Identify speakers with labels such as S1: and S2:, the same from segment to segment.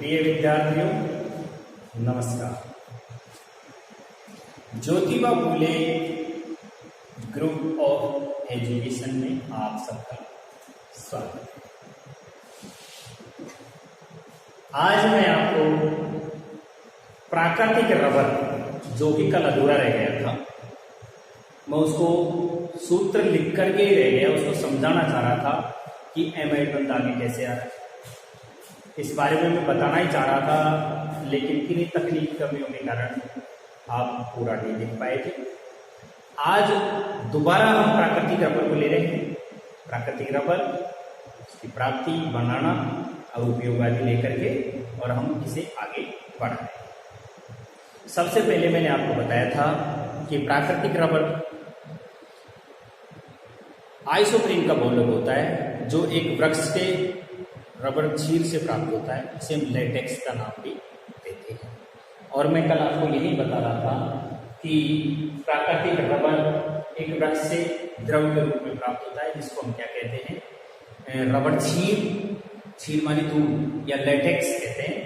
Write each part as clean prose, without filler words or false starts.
S1: प्रिय विद्यार्थियों, नमस्कार। Jyotiba Phule group of education में आप सबका स्वागत है। आज मैं आपको प्राकृतिक रबर, जो कि कल अधूरा रह गया था, मैं उसको सूत्र लिख करके ही रह गया, उसको समझाना चाह रहा था कि एमाइड बंद आगे कैसे आ रहा है। इस बारे में मैं बताना ही चाह रहा था, लेकिन किन्हीं तकनीकी कमियों के कारण आप पूरा नहीं देख पाए थे। आज दोबारा हम प्राकृतिक रबर को ले रहे हैं। प्राकृतिक रबर, उसकी प्राप्ति, बनाना और उपयोग आदि लेकर के, और हम इसे आगे बढ़ा रहे हैं। सबसे पहले मैंने आपको बताया था कि प्राकृतिक रबर आइसोप्रीन का बहुलक होता है, जो एक वृक्ष के रबर चीर से प्राप्त होता है। इसे हम लेटेक्स का नाम भी देते हैं। और मैं कल आपको यही बता रहा था कि प्राकृतिक रबर एक वृक्ष से द्रव के रूप में प्राप्त होता है, जिसको हम क्या कहते हैं, रबर चीर मानी धूल या लेटेक्स कहते हैं।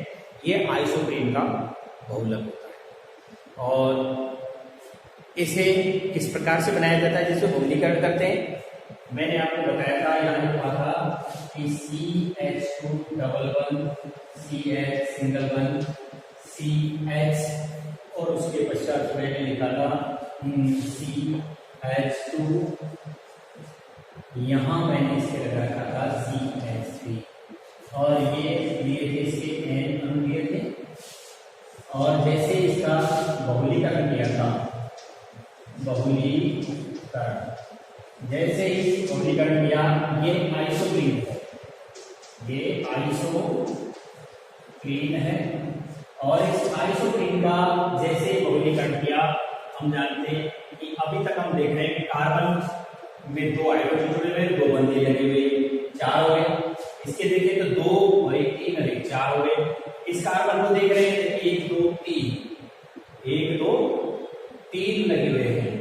S1: ये आइसोप्रीन का बहुलक होता है। और इसे किस प्रकार से बनाया जाता है, जिससे बहुलीकरण करते हैं, मैंने आपको बताया था, यहाँ लिखा था कि CH2 डबल बंद, CH सिंगल बंद, CH, और उसके पश्चात मैंने लिखा था CH2, यहाँ मैंने इसे लगा रखा था CH3, और ये दिए थे इसके N अणु दिए थे। और जैसे इसका बहुलीकरण किया था, बहुलीकरण जैसे ही बहुलीकरण किया, ये आइसोप्रीन है, ये आइसोप्रीन है। और इस आइसोप्रीन का जैसे बहुलीकरण किया, हम जानते हैं कि अभी तक हम देख रहे हैं कि कार्बन में 2 हाइड्रोजन जुड़े हुए, 2 बंधे लगे हुए, 4 हो गए। इसके देखें तो 2 और 1 3 और 1 4 हो गए। इस कार्बन को देख रहे हैं 1 2 3, 1 2 3 लगे हुए हैं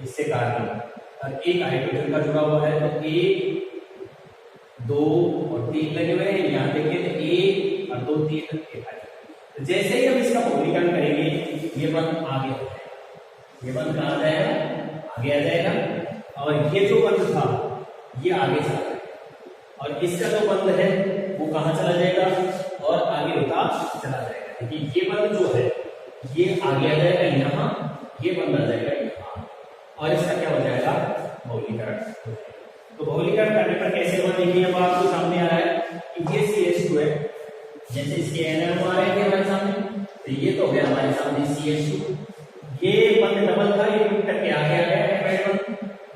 S1: इससे कार्बन, और एक हाइड्रोजन का जुड़ा हुआ है, तो 1 2 और 3 लगे हुए हैं। यहाँ देखिए तो 1 और 2 3 तो जैसे ही हम इसका बहुलीकरण करेंगे, ये बंध आगे हो जाएगा। ये बंध कहाँ आ जाएगा? आगे आ जाएगा। और ये जो बंध था, ये आगे चला जाएगा। और इसका जो बंध है, वो कहाँ चला जाएगा? और आगे होता चला जाएगा। देखिए ये बंध जो है, ये आगे आ जाएगा यहाँ, ये बंध आ जाएगा यहाँ, और इसका क्या हो जाएगा? बहुलीकरण हो जाएगा। तो बहुलीकरण करने पर कैसे हुआ, देखिए अब आपको सामने आ रहा है कि ये CH2 है, जैसे इसके N अणु आ रहे थे हमारे सामने, तो ये तो हो गया हमारे सामने CH2। ये बंध डबल था, ये टूट करके आगे आ गया है बंध,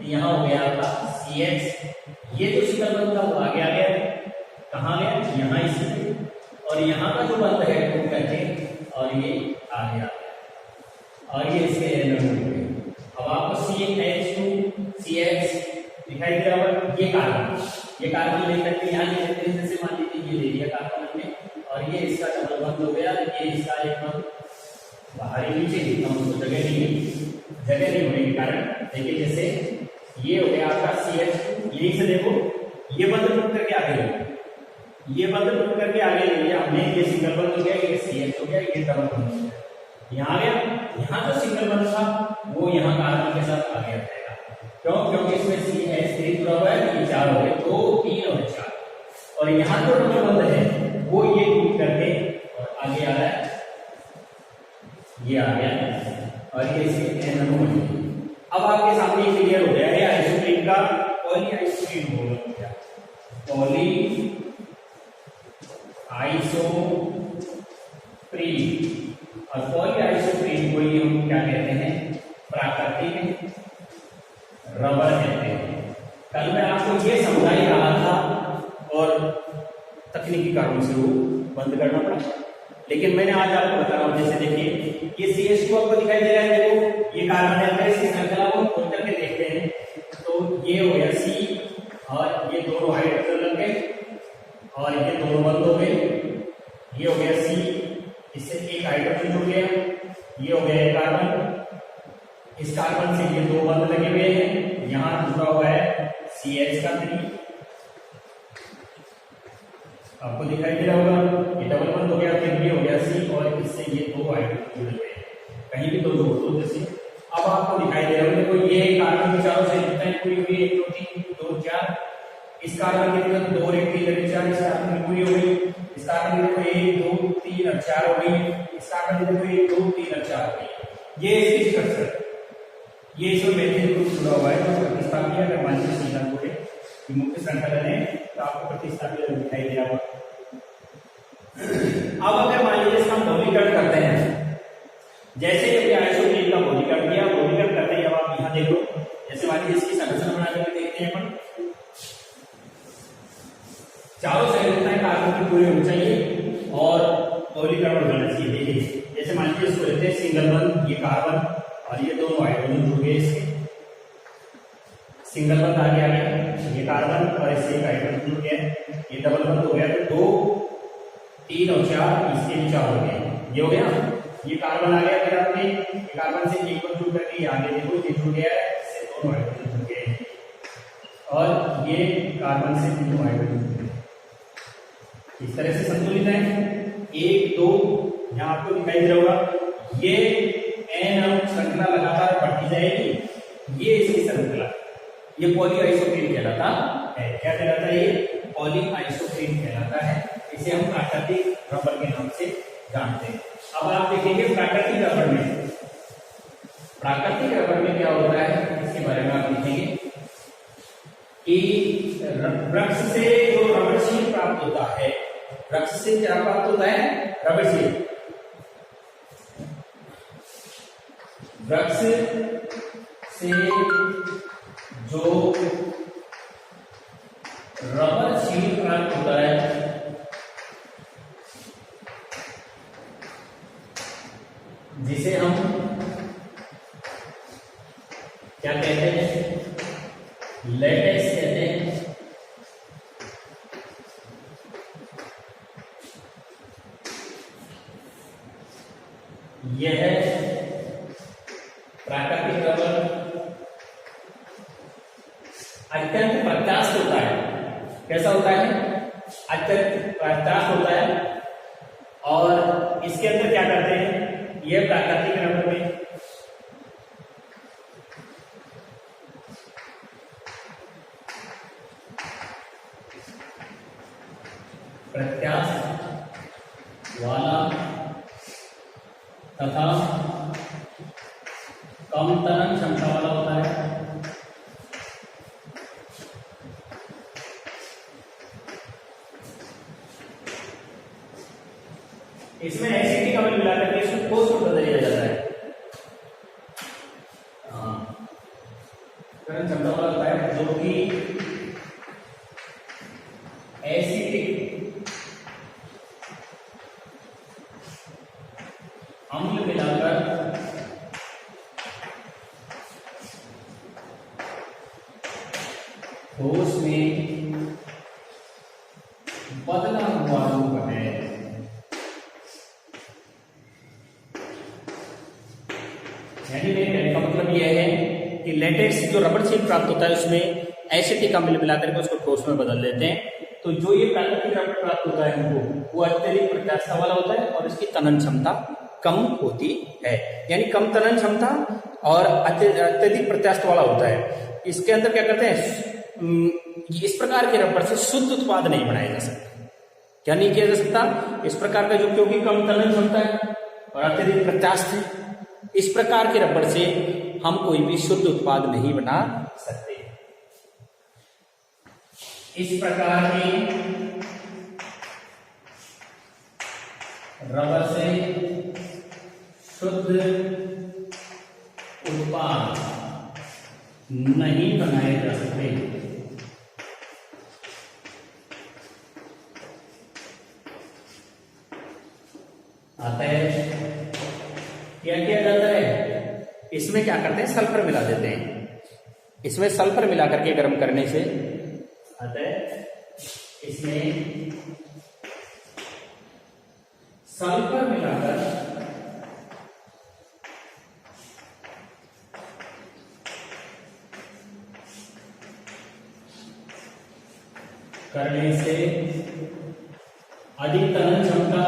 S1: यहाँ हो गया आपका CH। ये जो सिंगल बंध था वो आगे आ गया, कहाँ गया? यहाँ इसमें। और यहाँ का जो बंध है टूट करके, और ये आगे आ गया, और ये इसके N अणु हो गए। अब आपको CH2 CH दिखाई दे रहा है। ये कार्बन लेकर के यहाँ ले सकते हैं, जैसे मान लीजिए ये ले लिया कार्बन हमने, और ये इसका डबल बंध हो गया। ये इसका एक बंध बाहर ही नीचे लिखता हूँ, उसको जगह नहीं होने के कारण, देखिए जैसे ये हो गया आपका CH। यहीं से देखो, ये बंध टूट करके आगे ले गया, ये बंध टूट करके आगे ले लिया हमने। ये सिंगल बंध हो गया, ये CH हो गया, ये डबल बंध हो गया। यहाँ गया, यहाँ जो सिंगल बंध था वो यहाँ कार्बन के साथ आगे आ जाएगा। क्यों? क्योंकि इसमें CH3 जुड़ा हुआ है, ये 4 हो गए, 2 3 और 4। और यहाँ जो डबल बंध है, वो ये टूट करके और आगे आ रहा है, ये आ गया, और ये इसके N अणु बन गए। अब आपके सामने क्लियर हो गया है आइसोप्रीन का पॉली आइसोप्रीन बहुलक हो गया। पॉली आइसोप्रीन, और पॉली आइसोप्रीन को ही हम क्या कहते हैं? प्राकृतिक रबर कहते हैं। कल मैं आपको ये समझा ही रहा था, और तकनीकी कारणों से वो बंद करना पड़ा, लेकिन मैंने आज आपको बता रहा हूं। जैसे देखिए ये CH2 आपको दिखाई दे रहा है, देखो ये कार्बन है, अगर इसकी श्रृंखला को खोल करके देखते हैं, तो ये हो गया C, और ये दोनों हाइड्रोजन लग गए, और ये दोनों बंद हो गए। ये हो गया C, इससे एक हाइड्रोजन जुड़ गया, ये हो गया कार्बन, इस कार्बन से ये 2 बंध लगे हुए हैं, यहाँ जुड़ा हुआ है CH का 3, आपको दिखाई दे रहा होगा, ये डबल बंद हो गया, फिर जैसे ये दो हाइड्रोजन जुड़े हुए हैं, कहीं भी दो जोड़ दो जैसे, अब आपको दिखाई दे रहा है देखो ये कार्बन की चारों से कितने पूरी हुई 1 2 3 2 4, इस कार्बन की देखो 2 और 1 3 और 4, इस कार्बन की पूरी हो गई, इस कार्बन की देखो 1 2 3 और 4 हो गई, इस कार्बन की देखो 1 2 3 और 4 हो गई। ये इसकी स्ट्रक्चर, ये इसमें मेथिल ग्रुप जुड़ा हुआ है जो प्रतिस्थापीय अगर मान लीजिए सीधा जोड़े मुख्य श्रृंखला है तो आपको प्रतिस्थापीय दिखाई दे रहा होगा। अब अगर मान लीजिए इसका हम बहुलीकरण करते हैं, जैसे कि आइसोप्रोपेन का बहुलीकरण किया, बहुलीकरण करते ही अब आप यहां देख लो, जैसे मान लीजिए इसकी संरचना बना करके देखते हैं अपन, चारों संरचनाएं कार्बन की पूरी होनी चाहिए और बहुलीकरण हो जाना चाहिए। देखिए जैसे मान लीजिए इसको लेते हैं सिंगल बंध, ये कार्बन और ये दोनों हाइड्रोजन जुड़ गए, इसके सिंगल बंध आ गया, ये कार्बन और इससे एक हाइड्रोजन जुड़ गया, ये डबल बंध हो गया, तो 2 3 और 4 इसके भी 4 हो गए, ये हो गया। ये कार्बन आ गया फिर आपने कार्बन से एक बंध जुड़ करके आगे देखो ये जुड़ गया है, इससे दोनों हाइड्रोजन जुड़ गए और ये कार्बन से तीनों हाइड्रोजन जुड़ गए। इस तरह से संतुलित है। 1 2 यहाँ आपको दिखाई दे रहा होगा, ये एन श्रृंखला लगातार बढ़ती जाएगी, ये इसकी श्रृंखला, ये पॉलीआइसोप्रीन कहलाता है। क्या कहलाता है? ये पॉलीआइसोप्रीन कहलाता है। इसे हम प्राकृतिक रबर के नाम से जानते हैं। अब आप देखेंगे प्राकृतिक रबर में क्या होता है इसके बारे में आप देखेंगे कि वृक्ष से जो रबर शीट प्राप्त होता है, वृक्ष से क्या प्राप्त होता है? Rubber sheet. वृक्ष से जो रबर शीट प्राप्त होता है जिसे हम क्या कहते हैं? लेटेक्स कहते हैं। यह प्राकृतिक रबर अत्यंत प्रत्यास्थ होता है। कैसा होता है? अत्यंत प्रत्यास्थ होता है और इसके अंदर क्या करते हैं? यह प्राकृतिक रबर में प्रत्यास्थ वाला तथा कम तनन क्षमता वाला होता है। इसमें एसिडिक अम्ल मिलाकर के इसको ठोस में बदल दिया जाता है। तनन क्षमता वाला होता है जो कि एसिडिक अम्ल मिलाकर ठोस में बदला हुआ रूप है। यानी मेरे कहने का मतलब यह है कि लेटेक्स जो रबर शीट प्राप्त होता है उसमें एसिटिक अम्ल मिलाकर के उसको ठोस में बदल देते हैं। तो जो ये प्राकृतिक रबर प्राप्त होता है हमको वो अत्यधिक प्रत्यास्थ वाला होता है और इसकी तनन क्षमता कम होती है। यानी कम तनन क्षमता और अत्यधिक प्रत्यास्थ वाला होता है। इसके अंदर क्या करते हैं? इस प्रकार के रबर से शुद्ध उत्पाद नहीं बनाया जा सकता। क्या नहीं किया जा सकता? इस प्रकार का जो क्योंकि कम तनन क्षमता है और अत्यधिक प्रत्यास्थ है, इस प्रकार के रबर से हम कोई भी शुद्ध उत्पाद नहीं बना सकते। इस प्रकार के रबर से शुद्ध उत्पाद नहीं बनाए जा सकते। अतः क्या किया जाता है? इसमें क्या करते हैं? सल्फर मिला देते हैं। इसमें सल्फर मिला करके गर्म करने से अतः इसमें सल्फर मिलाकर करने से अधिक तनन क्षमता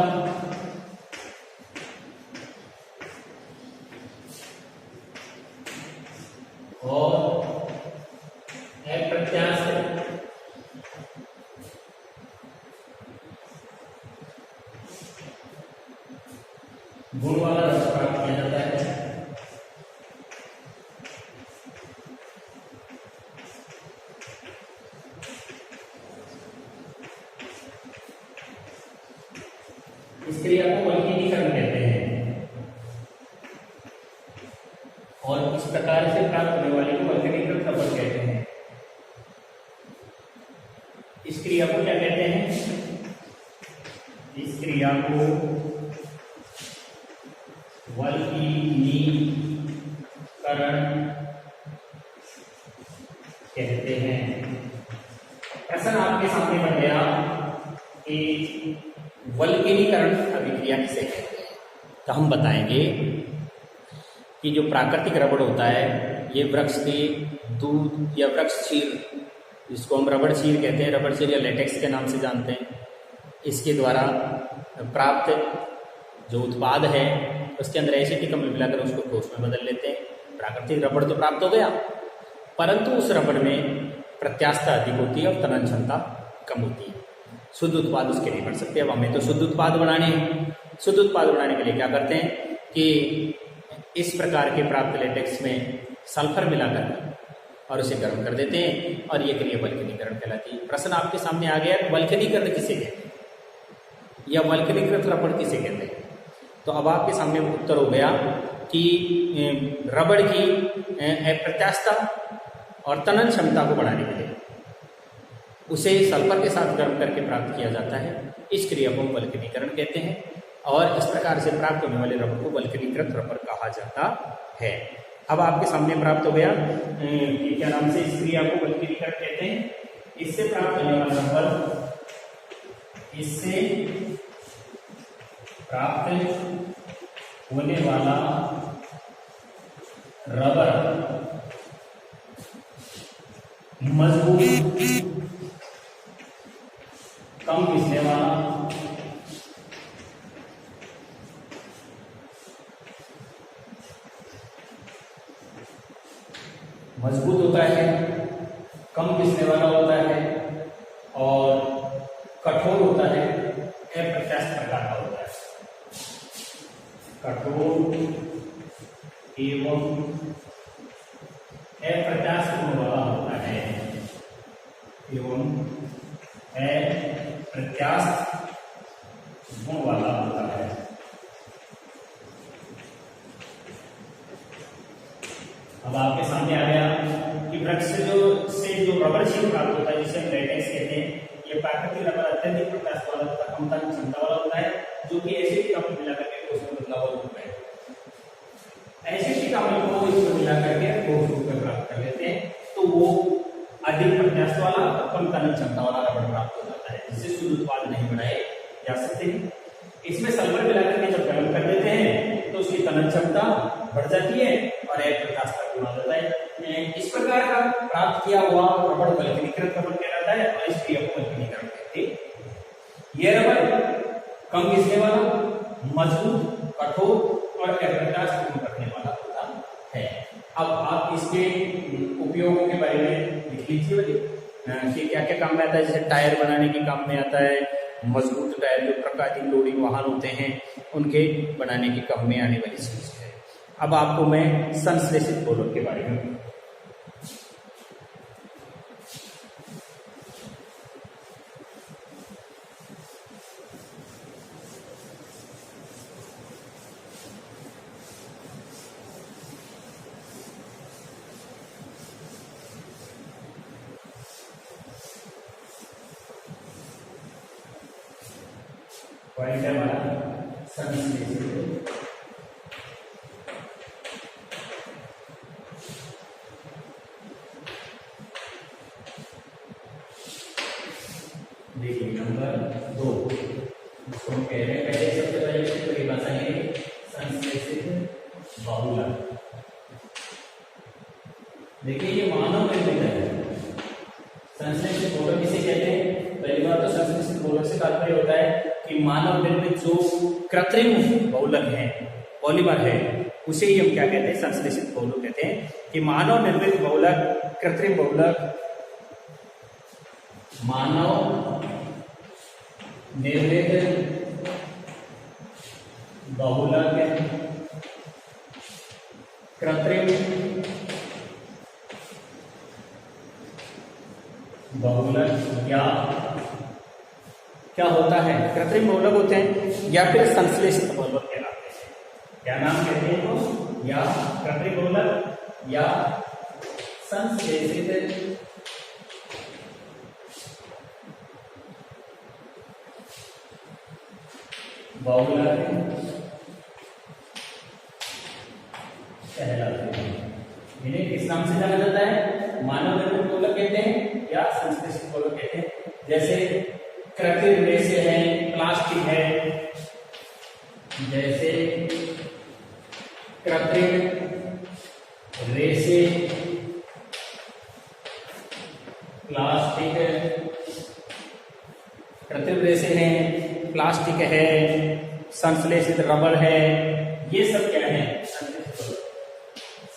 S1: गुण वाला रबर प्राप्त किया जाता है। इस क्रिया को वल्कनीकरण कहते हैं और इस प्रकार से प्राप्त होने वाले को वल्कनीकृत रबर कहते हैं। इस क्रिया को क्या कहते हैं? इस क्रिया को वल्कनीकरण कहते हैं। प्रश्न आपके सामने बन गया कि वल्कनीकरण अभिक्रिया किसे कहते हैं। तो हम बताएंगे कि जो प्राकृतिक रबड़ होता है ये वृक्ष के दूध या वृक्ष क्षीर, जिसको हम रबड़ क्षीर कहते हैं, रबड़ क्षीर या लेटेक्स के नाम से जानते हैं, इसके द्वारा प्राप्त जो उत्पाद है उसके अंदर एसिटिक अम्ल मिलाकर उसको ठोस में बदल लेते हैं। प्राकृतिक रबड़ तो प्राप्त हो गया, परंतु उस रबड़ में प्रत्यास्थता अधिक होती है और तनन क्षमता कम होती है। शुद्ध उत्पाद उसके नहीं बन सकते। अब हमें तो शुद्ध उत्पाद बनाने हैं। शुद्ध उत्पाद बनाने के लिए क्या करते हैं कि इस प्रकार के प्राप्त लेटेक्स में सल्फर मिलाकर और उसे गर्म कर देते हैं और ये क्रिया वल्कनीकरण कहलाती है। प्रश्न आपके सामने आ गया, वल्कनीकरण किसे कहते हैं या वल्कनीकृत रबड़ किसे कहते हैं? तो अब आपके सामने उत्तर हो गया कि रबड़ की प्रत्यास्थता और तनन क्षमता को बढ़ाने के लिए उसे सल्फर के साथ गर्म करके प्राप्त किया जाता है। इस क्रिया को वल्कनीकरण कहते हैं और इस प्रकार से प्राप्त होने वाले रबड़ को वल्कनीकृत रबड़ कहा जाता है। अब आपके सामने प्राप्त हो गया कि क्या नाम से इस क्रिया को वल्कनीकरण कहते हैं। इससे प्राप्त होने वाला रबड़, इससे प्राप्त होने वाला रबर मजबूत, कम घिसने वाला, मजबूत होता है, कम घिसने वाला होता है और कठोर होता है, अप्रत्यास्थ प्रकार का होता है। कठोर एवं अप्रत्यास्थ गुण वाला होता है एवं अप्रत्यास्थ गुण वाला होता है। अब आपके सामने आ गया कि वृक्ष से जो रबड़ क्षीर प्राप्त होता है जिसे हम लेटेक्स कहते हैं, ये प्राकृतिक रबड़ अत्यधिक प्रत्यास्थ वाला तथा कम तनन क्षमता वाला होता है, जो कि एसिटिक अम्ल मिला करके उसमें बदलाव होता है। एसिटिक अम्ल को इसमें मिला करके ठोस रूप में प्राप्त कर लेते हैं, तो वो अधिक प्रत्यास्थ वाला और कम तनन क्षमता वाला रबड़ प्राप्त हो जाता है, जिससे शुद्ध उत्पाद नहीं बनाए जा सकते हैं। इसमें सल्फर मिला करके जब गर्म कर देते हैं तो उसकी तनन क्षमता बढ़ जाती है और एक प्रत्यास्थ गुण आ जाता है। इस प्रकार का प्राप्त किया हुआ रबड़ वल्कनीकृत रबड़ कहलाता है और इस क्रिया को वल्कनीकरण कहते हैं। यह रबड़ कम घिसने वाला, मजबूत, कठोर और अप्रत्यास्थ गुण रखने वाला होता है। अब आप इसके उपयोगों के बारे में लिख लीजिए कि क्या क्या काम में आता है। जैसे टायर बनाने के काम में आता है, मजबूत टायर जो ट्रक आदि लोडिंग वाहन होते हैं उनके बनाने के काम में आने वाली चीज है। अब आपको मैं संश्लेषित दोलक के बारे में पॉइंट है हमारा संश्लेषित। देखिए नंबर 2 इसको हम कह रहे हैं, पहले सबसे पहले इसकी परिभाषा है संश्लेषित बहुलक। देखिए ये मानव निर्मित है। संश्लेषित बहुलक किसे कहते हैं? पहली बात तो संश्लेषित बहुलक से तात्पर्य होता है कि मानव निर्मित जो कृत्रिम बहुलक है, पॉलीमर है, उसे ही हम क्या कहते हैं? संश्लेषित बहुलक कहते हैं। कि मानव निर्मित बहुलक, कृत्रिम बहुलक, मानव निर्मित बहुलक कृत्रिम बहुलक या क्या होता है, कृत्रिम बहुलक होते हैं या फिर संश्लेषित बहुलक कहलाते हैं। क्या नाम कहते हैं तो, या कृत्रिम बहुलक या संश्लेषित बहुलक कहलाते हैं। इन्हें किस नाम से जाना जाता है, मानव निर्मित बहुलक कहते हैं या संश्लेषित बहुलक कहते हैं। जैसे कृत्रिम रेशे है, प्लास्टिक है, जैसे कृत्रिम रेशे, प्लास्टिक, कृत्रिम रेशे हैं, प्लास्टिक है, संश्लेषित रबर है, ये सब क्या है,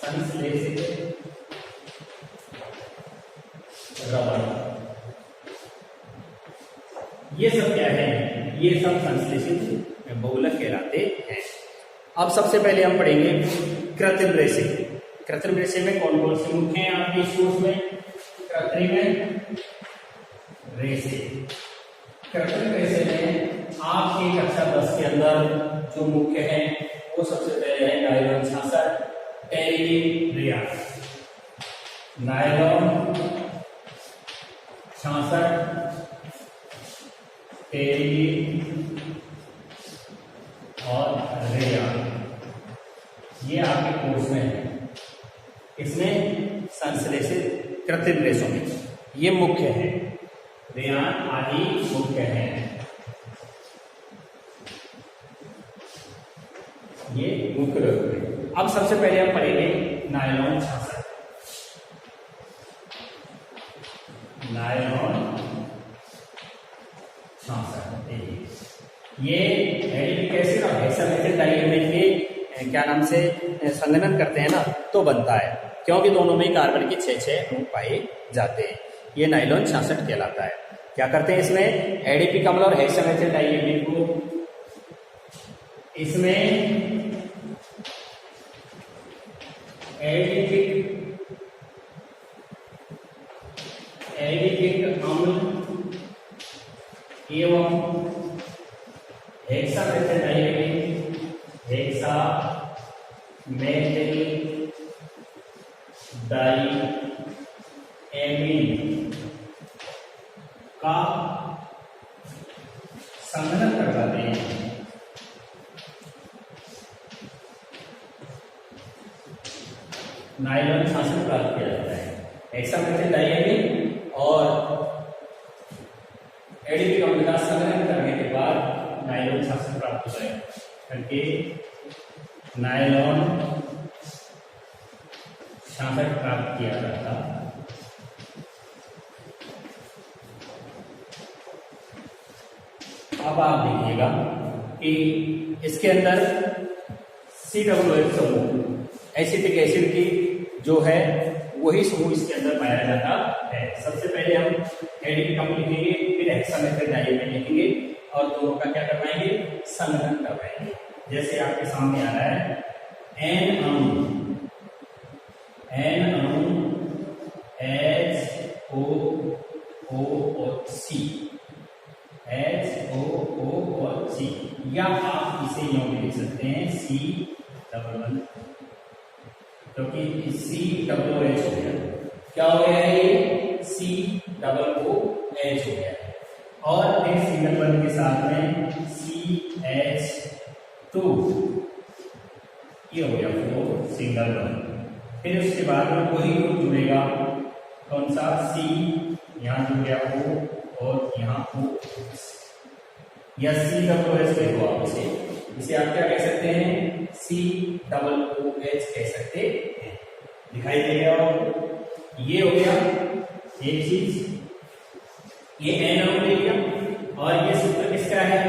S1: संश्लेषित रबर, ये सब क्या है, ये सब संश्लेषित बहुलक कहलाते हैं। अब सबसे पहले हम पढ़ेंगे कृत्रिम रेशे। कृत्रिम रेशे में कौन कौन से मुख्य हैं आपके इस कोर्स में, कृत्रिम रेशे। कृत्रिम रेशे में आपके कक्षा 10 के अंदर जो मुख्य है वो सबसे पहले है nylon 66, terylene rayon, nylon 66, terylene और रेयान, ये आपके कोर्स में है। इसमें संश्लेषित कृत्रिम रेशों में ये मुख्य है, रेयान आदि मुख्य है, ये मुख्य है। अब सबसे पहले हम पढ़ेंगे नायलॉन 66। नायलॉन 66 ये एडिपिक एसिड और हेक्सामेथिल डाइएमिन के क्या नाम से संघनन करते हैं ना, तो बनता है, क्योंकि दोनों में कार्बन के 6 अणु पाए जाते हैं। ये नायलॉन 66 कहलाता है। क्या करते हैं इसमें, एडिपिक अम्ल और हेक्सामेथिल डाइएमिन को इसमें एडिपिक अम्ल एवं हेक्सामेथिल डाइएमिन, हेक्सामेथिल डाइएमिन का संघनन कर जाते हैं। नायलॉन 66 प्राप्त किया जाता है। हेक्सामेथिल डाइएमिन और एडिपिक अम्ल का संघनन करने के बाद नायलॉन 66 प्राप्त होता है, करके नायलॉन 66 प्राप्त किया जाता है। अब आप देखिएगा कि इसके अंदर COOH समूह, एसिटिक एसिड की जो है वही समूह इसके अंदर पाया जाता है। सबसे पहले हम एडिपिक अम्ल लिखेंगे, फिर हेक्सामेथिल डाइएमिन लिखेंगे और दोनों का क्या करवाएंगे, संघनन करवाएंगे। जैसे आपके सामने आ रहा है N अणु HOOC, या आप इसे यूं भी लिख सकते हैं C11, क्योंकि COOH हो गया। क्या हो गया है ये, COOH हो गया। और फिर सिंगल बॉन्ड के साथ में CH2, ये हो गया 4 सिंगल बॉन्ड। फिर उसके बाद में वही ग्रुप जुड़ेगा, कौन सा, C, यहाँ जुड़ गया O और यहाँ O, या COOH देखो आप इसे आप क्या कह सकते हैं, COOH कह सकते हैं। दिखाई देगा, ये हो गया एक चीज, ये N अणु ले लिया। और ये सूत्र किसका है,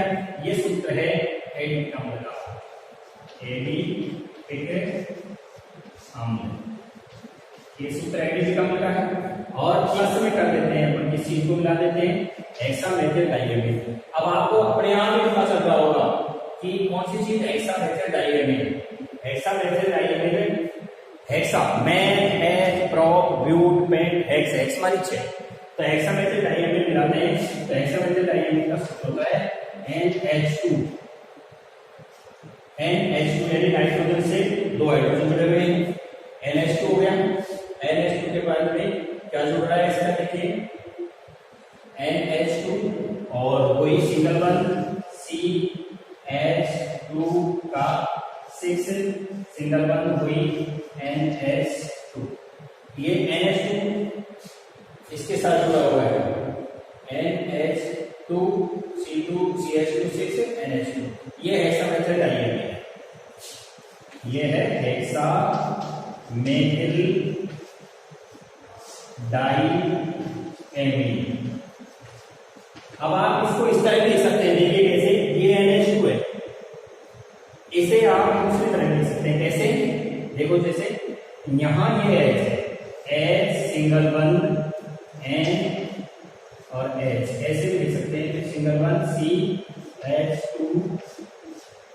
S1: ये सूत्र है एडिपिक अम्ल का, एडिपिक अम्ल, ये सूत्र एडिपिक अम्ल का है। और प्लस में कर देते हैं अपन, किस चीज को मिला देते हैं, हेक्सामेथिल डाइएमिन। अब आपको अपने आप ही पता चल रहा होगा कि कौन सी चीज hexamethyl diamine, hexamethyl diamine, hexa मैन हैज prop but pent hex, hex मानी 6, तो हेक्सामेथाइल डाइएमिन मिलाते हैं तो हेक्सामेथाइल डाइएमिन का सूत्र होता है NH2, NH2 यानी नाइट्रोजन से 2 हाइड्रोजन जुड़े हुए हैं, NH2 हो गया। NH2 के बाद में क्या जुड़ रहा है इसका देखिए NH2 और वही सिंगल बंद CH2 का 6 सिंगल बंद हुई NH2, ये NH2 इसके साथ जुड़ा हुआ है NH2 C2 CH2 6 NH2, ये हेक्सामेथाइल डाइएमिन है, ये है हेक्सामेथाइल डाइएमिन। अब आप इसको इस तरह लिख सकते हैं, देखिए कैसे, ये NH2 है, इसे आप दूसरी तरह लिख सकते हैं, कैसे देखो, जैसे यहां ये H सिंगल बंद N और H ऐसे भी लिख सकते हैं, सिंगल बंद CH2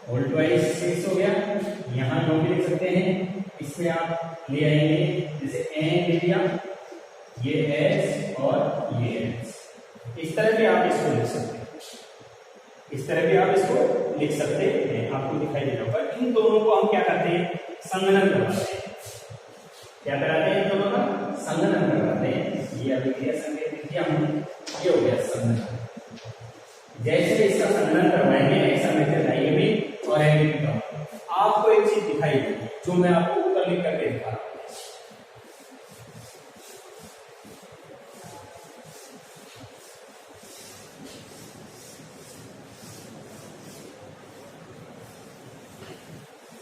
S1: होल ट्वाइस 6 हो गया, यहां जो भी लिख सकते हैं इसमें आप ले आएंगे, जैसे N ले लिया, ये H और ये H, इस तरह भी आप इसको लिख सकते हैं, इस तरह भी आप इसको लिख सकते हैं, आपको दिखाई दे रहा होगा। इन दोनों को हम क्या करते हैं, संगणन करवाते हैं, क्या कराते हैं, इन दोनों का संगणन करवाते हैं। ये अभिक्रिया संकेत किया हमने, ये हो गया संगणन। जैसे इसका संगणन करवाएंगे हेक्सामेथाइल डाइएमिन और एमिन का, आपको एक चीज दिखाई देगी जो मैं आपको ऊपर लिख करके दिखा रहा हूं।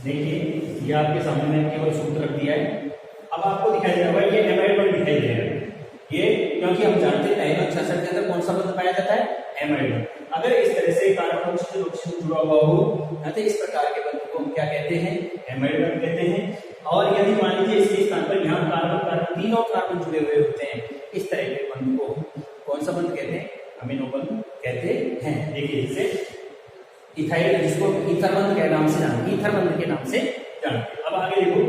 S1: देखिए ये आपके सामने मैंने केवल सूत्र रख दिया है, अब आपको दिखाई दे रहा है ये एमाइड बंध दिखाई दे रहा है, ये क्योंकि हम जानते हैं नाइलॉन 66 के अंदर कौन सा बंध पाया जाता है, एमाइड बंध। अगर इस तरह से कार्बन ऑक्सीजन जुड़ा हुआ हो तो इस प्रकार के बंध को हम क्या कहते हैं, एमाइड बंध कहते हैं। और यदि मान लीजिए इसके स्थान पर यहाँ कार्बन तीनों कार्बन जुड़े हुए होते हैं, इस तरह के बंध को कौन सा बंध कहते हैं, अमीनो बंध कहते हैं। देखिए इसे इथाइल, जिसको ईथर बंध के नाम से जानते हैं, ईथर बंध के नाम से जानते हैं। अब आगे देखो,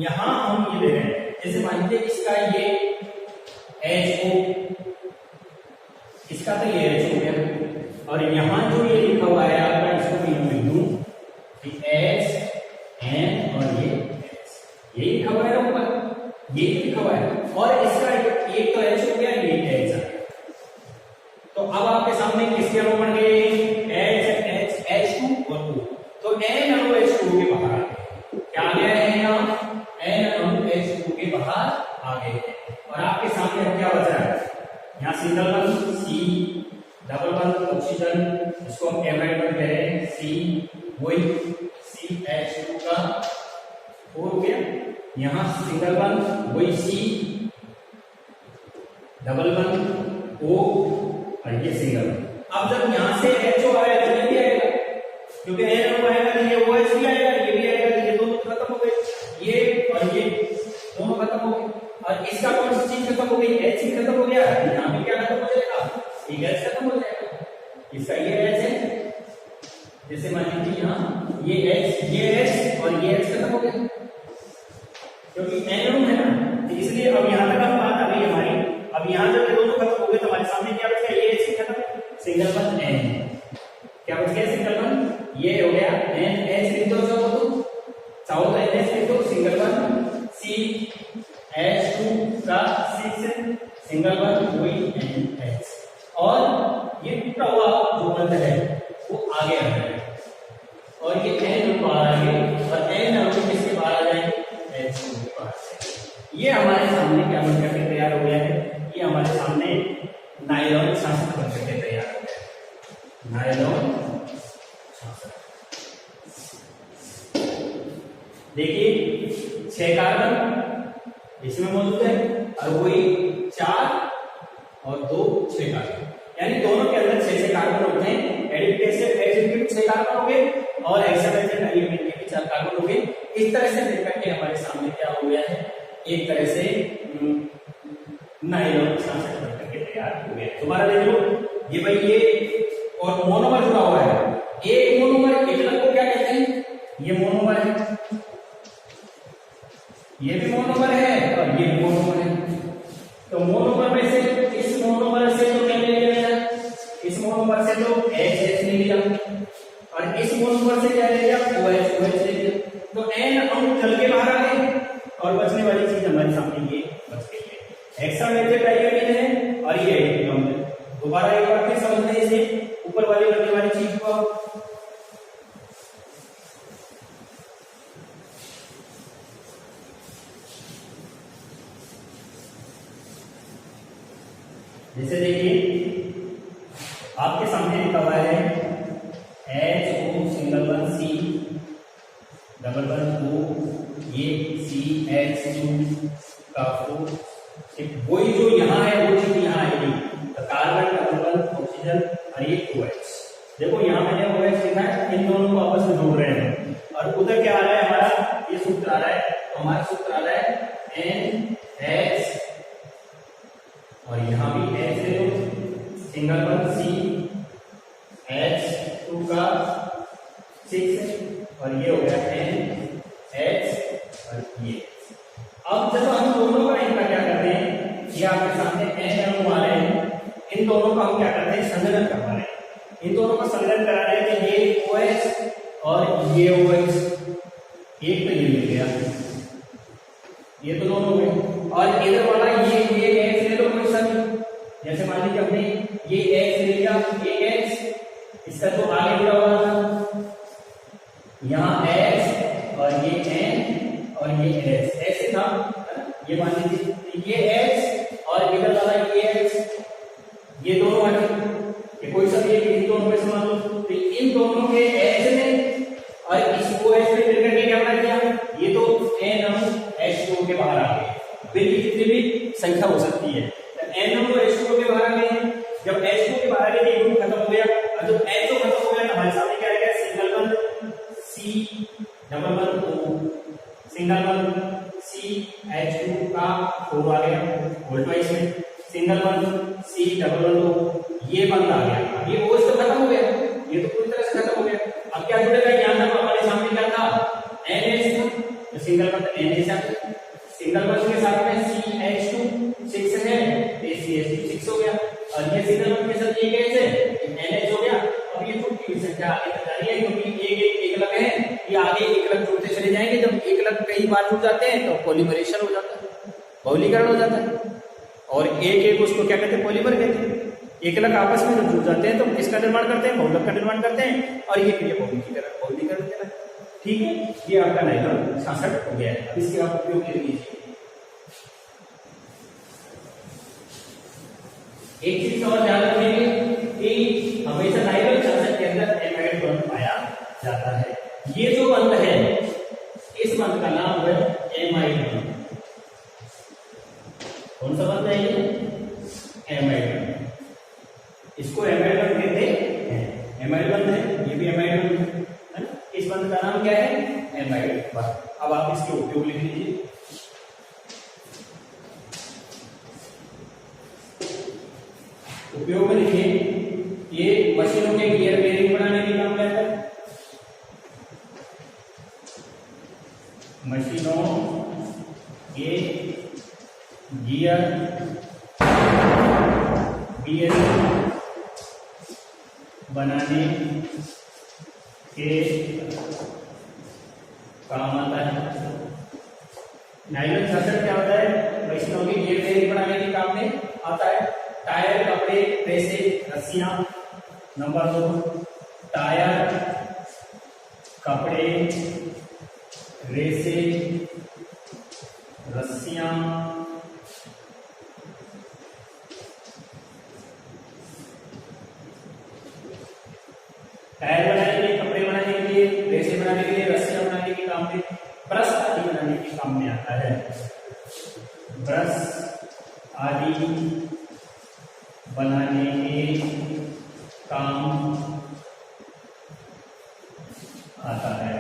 S1: यहां हम ये ले रहे हैं, जैसे मान लीजिए इसका ये HO, इसका तो ये H हो गया, और यहां जो ये लिखा हुआ है आपका, इसको मैं लिख दूं H N और ये H, ये लिखा हुआ है ऊपर, ये लिखा हुआ है, और इसका एक तो H हो गया, ये H आ गया। तो अब आपके सामने किसके अणु बन गए, H2 और O, तो N अणु H2 के बाहर आ गए, क्या आ गया है यहाँ, N अणु H2 के बाहर आ गए हैं। और आपके सामने अब क्या बच रहा है, यहाँ सिंगल बंध C, डबल बंध ऑक्सीजन, इसको हम एमाइड बंध कह रहे हैं, C वही CH2 का 4 हो गया, यहाँ सिंगल बंध वही C, डबल बंध O और ये सिंगल। अब जब यहां से HO आएगा तो ये भी आएगा, क्योंकि NO आएगा तो ये OH भी आएगा, ये भी आएगा, तो ये दोनों खत्म हो गए, ये और ये दोनों खत्म हो गए। और इसका कौन सी चीज खत्म हो गई, H खत्म हो गया, यहाँ पे क्या खत्म हो जाएगा, ये गैस खत्म हो जाएगा, इसका ये H है, जैसे मान लीजिए यहाँ ये H और ये H खत्म हो गया, क्योंकि NO है ना, इसलिए अब यहाँ तक हम बात आ गई हमारी। अब यहाँ जब ये दोनों खत्म हो गए तो हमारे सामने क्या बच गया, ये H खत्म, सिंगल बंध N, क्या बच गया, सिंगल बंध, ये हो गया NH लिख दो, चाहो तो NH लिख दो, सिंगल बंध CH2 का 6 सिंगल बंध वही NH, और ये टूटा हुआ जो बंध है वो आगे आ जाएगा, और ये N बाहर आएंगे, और N अणु किसके बाहर आ जाएंगे, H2 के बाहर से। ये हमारे सामने क्या बन करके तैयार हो गया है, ये हमारे सामने नायलॉन शासक बन करके तैयार हो गया, नायलॉन शासक। देखिए 6 कार्बन इसमें मौजूद है, और वही 4 और 2 6 कार्बन, यानी दोनों के अंदर 6 कार्बन होते हैं। एडिटिव 6 कार्बन हो गए, और हेक्सामेथाइल डाइएमिन के भी 4 कार्बन हो गए। इस तरह से मिलकर के हमारे सामने क्या हो गया है, एक तरह से नायलॉन शासक बनकर के तैयार हो गया। दोबारा देख लो, ये भाई ये और मोनोमर जुड़ा हुआ है, एक मोनोमर एक कार्बन इस मोनोमर से क्या ले लिया, OH ले लिया, तो N अणु चल के बाहर आ गए और बचने वाली चीज हमारे सामने ये बच गई है। हेक्सामेथाइल डाइअमीन है और ये एडिनोम है। दोबारा एक बार फिर समझना इसे, ऊपर वाली बनने वाली चीज को। जैसे देखिए आपके सामने लिखा हुआ है HO single one C double one O, ये CH2 का वही जो यहाँ है वो चीज यहाँ आएगी, तो कार्बन डबल वन ऑक्सीजन और ये OH। देखो यहाँ मैंने OH लिखा है, इन दोनों को आपस में जोड़ रहे हैं और उधर क्या आ रहा है हमारा, ये सूत्र आ रहा है, तो हमारा सूत्र आ रहा है NH और यहाँ भी H ले लो, सिंगल वन CH2 का 6 और ये हो गया NH और ये। अब जब हम दोनों का इनका क्या करते हैं, ये आपके सामने N अणु आ रहे हैं, इन दोनों का हम क्या करते हैं, संलग्न करवा रहे हैं। इन दोनों का संलग्न करा रहे हैं कि ये OH और ये OH, एक तो ये मिल गया, ये तो दोनों में, और इधर वाला ये X ले लो कोई सा भी, जैसे मान लीजिए हमने ये X ले लिया, ये X, इसका तो आगे जुड़ा हुआ था, यहाँ X और ये N और ये H ऐसे था, ये मान लीजिए ये X और इधर वाला ये X, ये दोनों ये कोई सा भी इन दोनों में समान लो, तो इन दोनों के H ने और इस OH ने मिलकर के क्या बना दिया, ये तो N अणु H2O के बाहर आ गए, बिल्कुल कितनी भी संख्या हो सकती है, तो N अणु H2O के बाहर आ गए। जब H2O के बाहर आ गए तो खत्म हो गया, और जब H2O खत्म हो गया तो हमारे सामने क्या आएगा, single one C double one O, single one CH2 का 4 आ गया वोल्टवाइज में, single one C double one O, ये बंद आ गया। अब ये OH तो खत्म हो गया, ये तो पूरी तरह से खत्म हो गया। अब क्या जुड़ेगा, यहाँ तक हमारे सामने क्या था, NH था, तो सिंगल वन NH आ गया, सिंगल वन के साथ में CH2 6 है, CH2 6 हो गया, और ये सिंगल वन के साथ ये कैसे NH हो गया। अब ये छुट्टी हुई संख्या आगे तक जा रही है, क्योंकि एक लग है, ये आगे एक लग जुड़ते चले जाएंगे। जब एक लग कई बार जुड़ जाते हैं तो पॉलीमरेशन हो जाता है, बहुलीकरण हो जाता है, और एक उसको क्या कहते हैं, पॉलीमर कहते हैं। एक लग आपस में जब जुड़ जाते हैं तो किसका निर्माण करते हैं, बहुलक का निर्माण करते हैं, और ये बहुलीकरण कहलाता है। ठीक है, ये आपका नाइलॉन 66 हो गया है। अब इसके आप उपयोग ले लीजिए। एक चीज और ध्यान रखेंगे कि हमेशा नाइलॉन 66 के अंदर एमाइड बंध पाया जाता है। ये जो बंध है, इस बंध का नाम है एमाइड बंध। कौन सा बंध है ये, एमाइड बंध। इसको एमाइड बंध कहते हैं, एमाइड बंध है, ये भी एमाइड बंध है। इस बंध का नाम क्या है, एमाइड बंध। अब आप इसके उपयोग लिख लीजिए। उपयोग में लिखिए, ये मशीनों के गियर बेरिंग बनाने के काम आता है, मशीनों के गियर बेरिंग बनाने के काम आता है। नाइलॉन 66 क्या होता है, मशीनों के गियर बेरिंग बनाने के काम में आता है। टायर, कपड़े, रेसे, रस्सियां। नंबर 2, टायर, कपड़े, रेसे, रस्सियां, टायर बनाने के लिए, कपड़े बनाने के लिए, रेसे बनाने के लिए, रस्सियां बनाने के काम में, ब्रश आदि बनाने के काम में आता है। ब्रश आदि बनाने के काम आता है।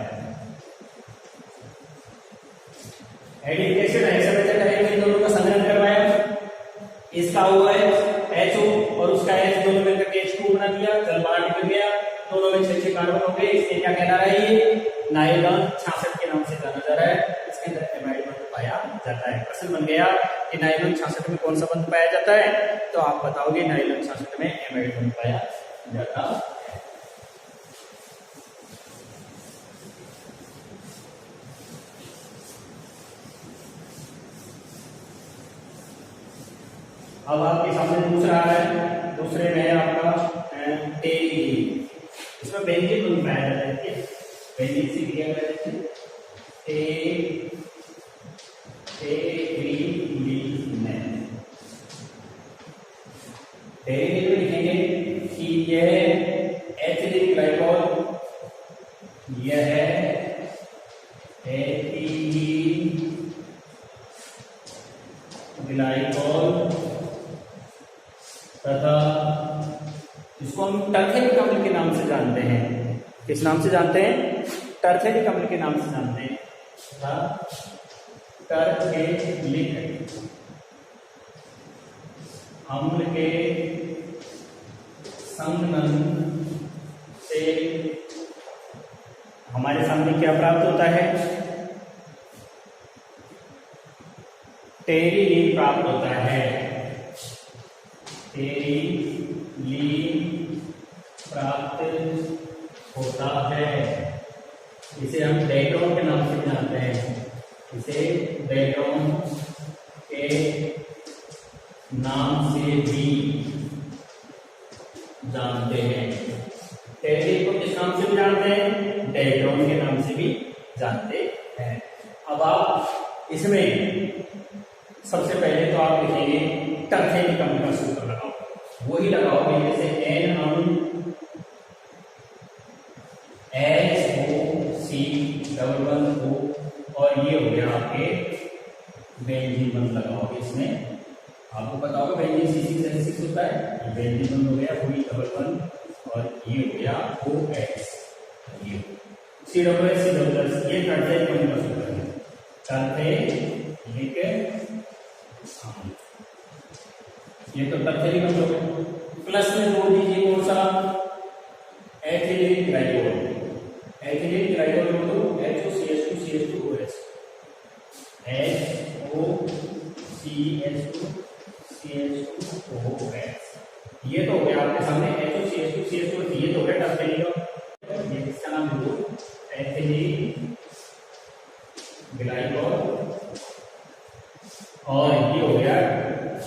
S1: एडिफिकेशन हेक्सामेथाइल डाइअमीन दोनों का संलग्न करवाया, इसका हुआ है HO और उसका H दोनों मिलकर के H2 बना दिया, जल बाहर निकल गया, दोनों में 6 कार्बन हो गए। इसमें क्या कहला रहा है, ये नाइलॉन 66 के नाम से जाना जा रहा है। इसके अंदर एमाइड बंध पाया जाता है। प्रश्न बन गया कि नाइलॉन 66 में कौन सा बंध पाया जाता है, तो आप बताओगे नाइलॉन 66 में एमाइड बंध पाया जाता है। अब आपके सामने दूसरा है, दूसरे में है आपका टेरिलीन। इसमें बेंजीन बन पाया जाता है, बेंजीन से क्रिया कर देते हैं टेरिलीन में लिखेंगे कि यह एथिलीन ग्लाइकोल, यह है एथिलीन ग्लाइकोल तथा इसको हम टर्फेनिक अम्ल के नाम से जानते हैं। किस नाम से जानते हैं? टर्फेनिक अम्ल के नाम से जानते हैं। टर्फेनिक अम्ल के संघनन से हमारे सामने क्या प्राप्त होता है? टेरिलीन प्राप्त होता है। टेरिलीन प्राप्त होता है। इसे हम डेटोन के नाम से जानते हैं। इसे डेटोन के नाम से भी जानते हैं। टेरिलीन को किस नाम से भी जानते हैं? डेटोन के नाम से भी जानते हैं। अब आप इसमें सबसे पहले तो आप लिखेंगे टर्फेनिक अम्ल का सूत्र लगाओ, वही लगाओगे जैसे NaOC और ये हो गया आपके बेंजीन बंध लगाओगे। इसमें आपको पता होगा बेंजीन C6H6 होता है, ये बेंजीन बंध हो गया, वही डबल बंध, और ये हो गया OX, ये COOH, ये टर्फेनिक अम्ल का सूत्र है। टर्फेनिक, ये तो टर्फेनिक अम्ल हो गया। प्लस में जोड़ दीजिए कौन सा? Ethylene glycol. एथिलीन ग्लाइकोल जोड़ दो, HOCH2CH2OH, HOCH2CH2OH। ये तो हो गया आपके सामने HOCH2CH2OH, ये तो हो गया टर्फेनिक अम्ल। ये इसका नाम दो एथिलीन ग्लाइकोल, और ये हो गया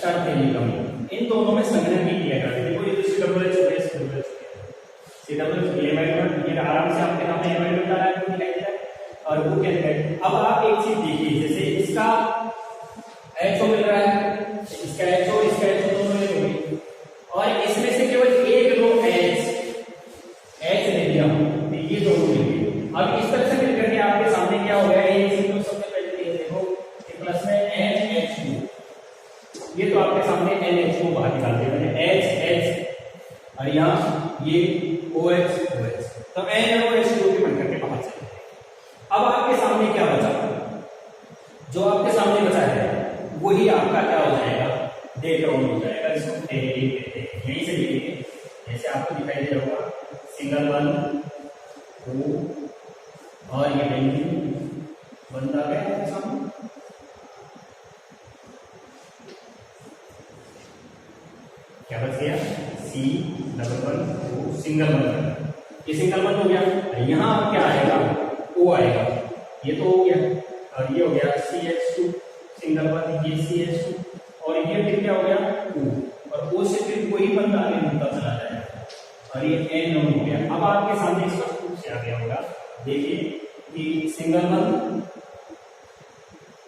S1: टर्फेनिक अम्ल। इन दोनों में संघनन भी किया जाता है। देखो ये तो COOH ये आराम से आपके सामने एमाइड बता रहा है, दिखाई दे रहा है, और वो क्या है। अब आप एक चीज देखिए, जैसे इसका HO मिल रहा है, इसका HO दोनों में हो गई, और इसमें से केवल एक रो H ले लिया, ये दोनों मिल गए। अब इस तरह से मिलकर के आपके सामने क्या हो गया? सबसे पहले देखो प्लस में NH2, ये तो आपके सामने NH2 बाहर निकाल दिया मैंने, H और यहाँ ये OH, तो NOH2 भी बनकर के बाहर चले। अब आपके सामने क्या बचा? जो आपके सामने बचा है वही आपका क्या हो जाएगा? डेटोन हो जाएगा, इसको टेरिलीन कहते हैं। यहीं से लिखेंगे, जैसे आपको दिखाई दे रहा होगा, सिंगल बंध O और ये बेंजीन बंध आ गया आपके सामने। क्या बच गया? C++O सिंगल बंध, ये सिंगल बंध हो गया। यहाँ क्या आएगा? O आएगा, ये तो हो गया, और ये हो गया CH2 सिंगल बंध, ये CH2, और ये फिर क्या हो गया? O, और O से फिर कोई बंध आगे मिलता चला जाएगा, और ये NO हो गया। अब आपके सामने स्पष्ट रूप से आ गया होगा, देखिए कि सिंगल बंध,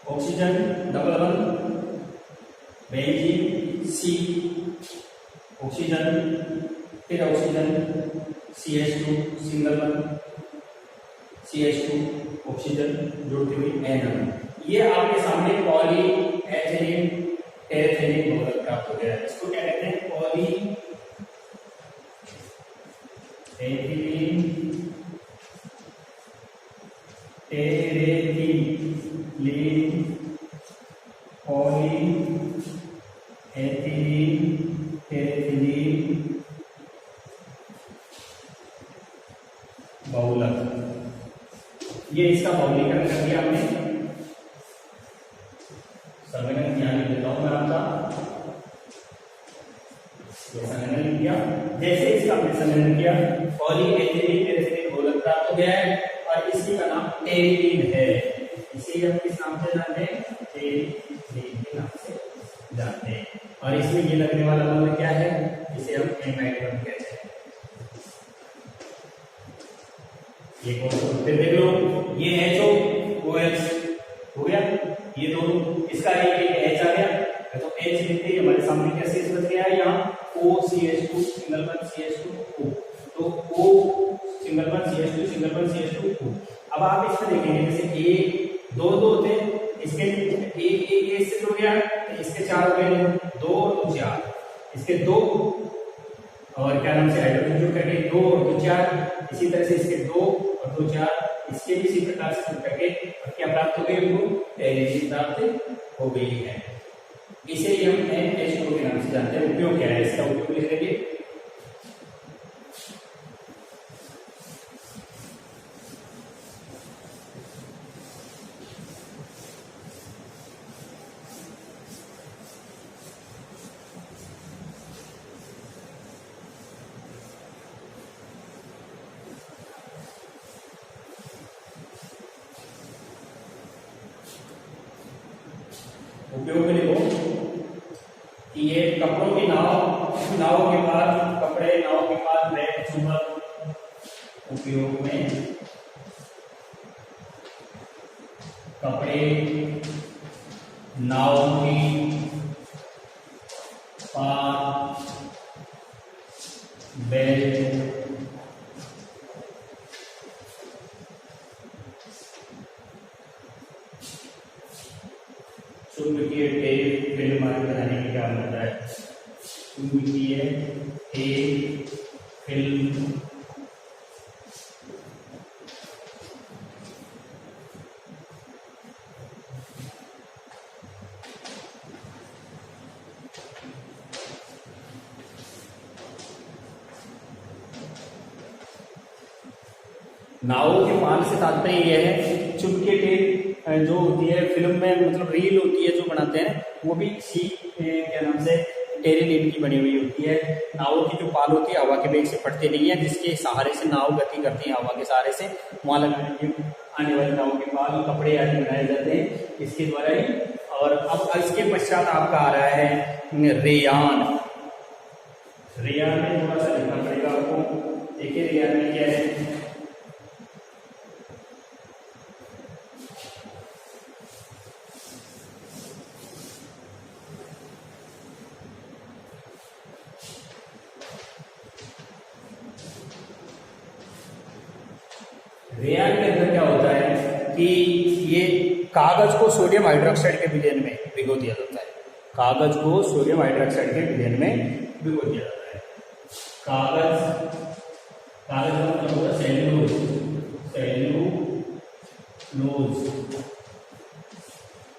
S1: ऑक्सीजन, डबल बंध, बेंजीन, C, ऑक्सीजन, फिर ऑक्सीजन, CH2 सिंगल बंध, CH2 ऑक्सीजन जोड़ती हुई NO। ये आपके सामने पॉली एथिलीन टेरेथिलीन बहुलक प्राप्त हो गया है। इसको क्या कहते हैं? पॉली एथिलीन टेरेथिलीन, पॉली एथिलीन टेरेथिलीन बहुलक, ये इसका बहुलीकरण कर दिया हमने। संघनन ध्यान देता हूं मैं आपका, ये संघनन लिख दिया। जैसे इसका हमने संघनन किया, पॉलीएथिलीन टेरेथिलीन बहुलक प्राप्त हो गया है, और इसी का नाम टेरिलीन है। इसे हम किस नाम से जानते हैं? टेरिलीन के नाम से जानते हैं। और इसमें ये लगने वाला बंध क्या है, इसे हम एमाइड बंध कहते हैं। ये कौन, फिर देख लो ये HOOH हो गया, ये दोनों इसका एक H आ गया, तो H लिखते ही हमारे सामने क्या शेष बच गया है, यहाँ OCH2 सिंगल बंध CH2O, तो O सिंगल बंध CH2 सिंगल बंध CH2O। अब आप इसमें देखेंगे जैसे एक दो दो थे, इसके एक से जुड़ गया, तो इसके 4 हो गए, 2 और 2 4, इसके 2 और क्या नाम से हाइड्रोजन जुड़ करके 2 और 2 4, इसी तरह से इसके 2 और 2 4, इसके भी इसी प्रकार से जुड़ करके और क्या प्राप्त हो गई, हमको टेरिन प्राप्त हो गई है। इसे हम NH2 के नाम से जानते हैं। उपयोग क्या है इसका, उपयोग लिख लेंगे। उपयोग में लिखो कि ये कपड़ों की नाव के बाद कपड़े, नाव के बाद बैग, चुंबक। उपयोग में कपड़े, नाव की पात, बैग, चुंबकीय टेप फिल्म आदि बनाने में क्या होता है, चुंबकीय टेप फिल्म नावों के पान से तात्पर्य यह है, चुंबकीय टेप जो होती है फिल्म में, मतलब रील होती है जो बनाते हैं, वो भी इसी क्या नाम से टेरिलिन की बनी हुई होती है। नावों की जो पाल होती है हवा के वेग से फटती नहीं है, जिसके सहारे से नाव गति करती है हवा के सहारे से, वहां लगाने के आने वाली नावों के पाल, कपड़े आदि बनाए जाते हैं इसके द्वारा ही। और अब इसके पश्चात आपका आ रहा है रेयान। रेयान में थोड़ा सा लिखना पड़ेगा आपको। देखिए रेयान में क्या है, रेयान के अंदर क्या होता है कि ये कागज को सोडियम हाइड्रोक्साइड के विलयन में भिगो दिया जाता है। कागज को सोडियम हाइड्रोक्साइड के विलयन में भिगो दिया जाता है। कागज का मतलब होता है सेल्यूलोज,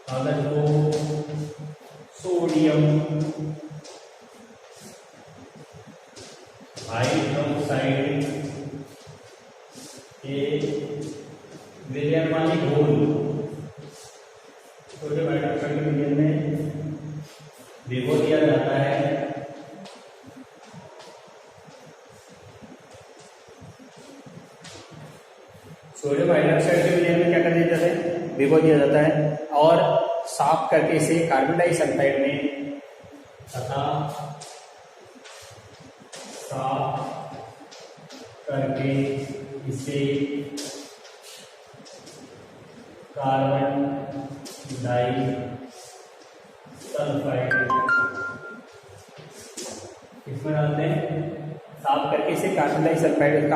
S1: कागज को सोडियम हाइड्रोक्साइड के विलयन वाली घोल, सोडियम हाइड्रोक्साइड के विलयन में भिगो दिया जाता है। सोडियम हाइड्रोक्साइड के विलयन में क्या कर दिया जाता है, भिगो दिया जाता है, और साफ करके इसे कार्बन डाइसल्फाइड में तथा साफ करके इसे कार्बन डाइसल्फाइड इसमें डालते हैं। साफ करके इसे कार्बन डाइसल्फाइड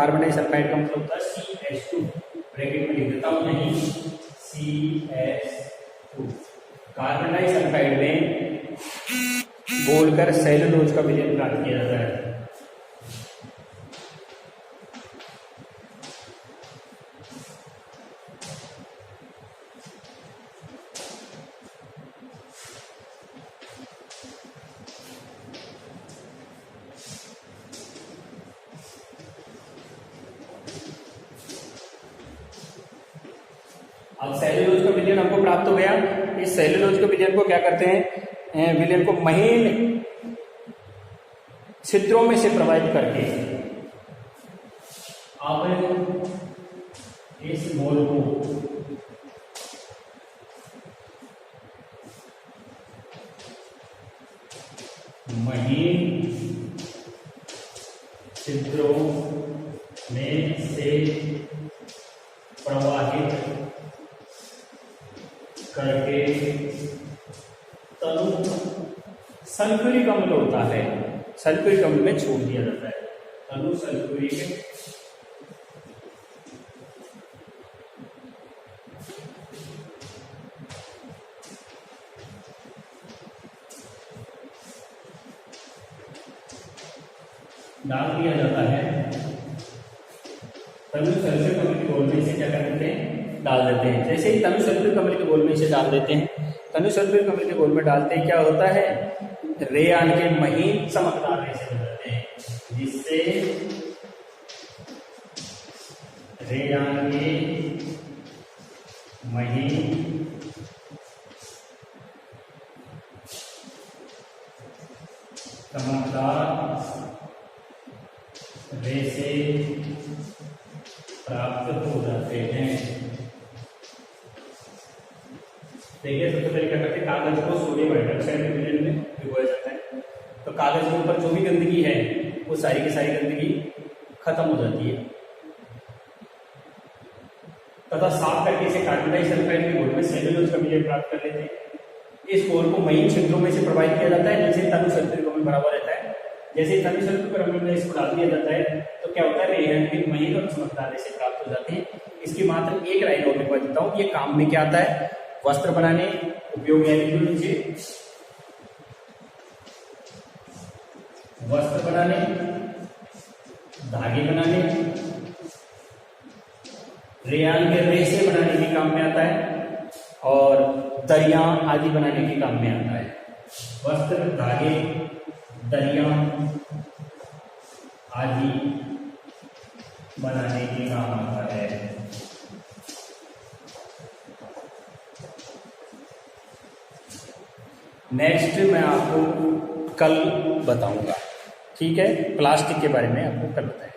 S1: का मतलब होता है CH2, ब्रैकेट में लिख देता हूं नहीं, CH2। कार्बन डाइसल्फाइड में घोलकर सेलुलोज का विलयन प्राप्त किया जाता है। अब सेल्यूलोज का विलयन हमको प्राप्त हो गया। इस सेल्यूलोज के विलयन को क्या करते हैं, विलयन को महीन छिद्रों में से प्रवाहित करके आप इस मोल को प्रवाहित करके तनु सल्फ्यूरिक अम्ल होता है, सल्फ्यूरिक अम्ल में छोड़ दिया जाता है। तनु सल्फ्यूरिक डाल दिया जाता है। तनु सल्फ्यूरिक अम्ल के घोल में से क्या कर देते हैं, डाल देते हैं। जैसे ही तनु सल्फ्यूरिक अम्ल के घोल में से डाल देते हैं, तनु सल्फ्यूरिक अम्ल के घोल में डालते हैं, क्या होता है, रेयान के महीन चमकदार रेशे बदलते हैं, जिससे रेयान के महीन चमकदार रेशे प्राप्त हो जाते हैं। देखिए सबसे पहले क्या करते हैं, कागज को सोडियम हाइड्रोक्साइड में भिगोया जाता है, तो कागज के ऊपर जो भी गंदगी है वो सारी की सारी गंदगी खत्म हो जाती है, तथा साफ करके इसे कार्बन डाइसल्फाइड के घोल में सेल्यूलोज का मिश्रण प्राप्त कर लेते हैं। इस घोल को महीन छिद्रों में से प्रवाहित किया जाता है, जिससे तनु सल्फ्यूरिक अम्ल भरा हुआ रहता है। जैसे तनु सल्फ्यूरिक अम्ल में इसको डाल दिया जाता है तो क्या होता है, रेयान के महीन और चमकदार रेशे प्राप्त हो जाते हैं। इसकी मात्र एक लाइन और मैं देता हूँ, ये काम में क्या आता है, वस्त्र बनाने उपयोग, यानी लीजिए वस्त्र बनाने, धागे बनाने, रेयान के रेशे बनाने के काम में आता है, और दरिया आदि बनाने के काम में आता है। वस्त्र, धागे, दरिया आदि बनाने के काम आता है। नेक्स्ट मैं आपको कल बताऊंगा, ठीक है, प्लास्टिक के बारे में आपको कल बताएंगे।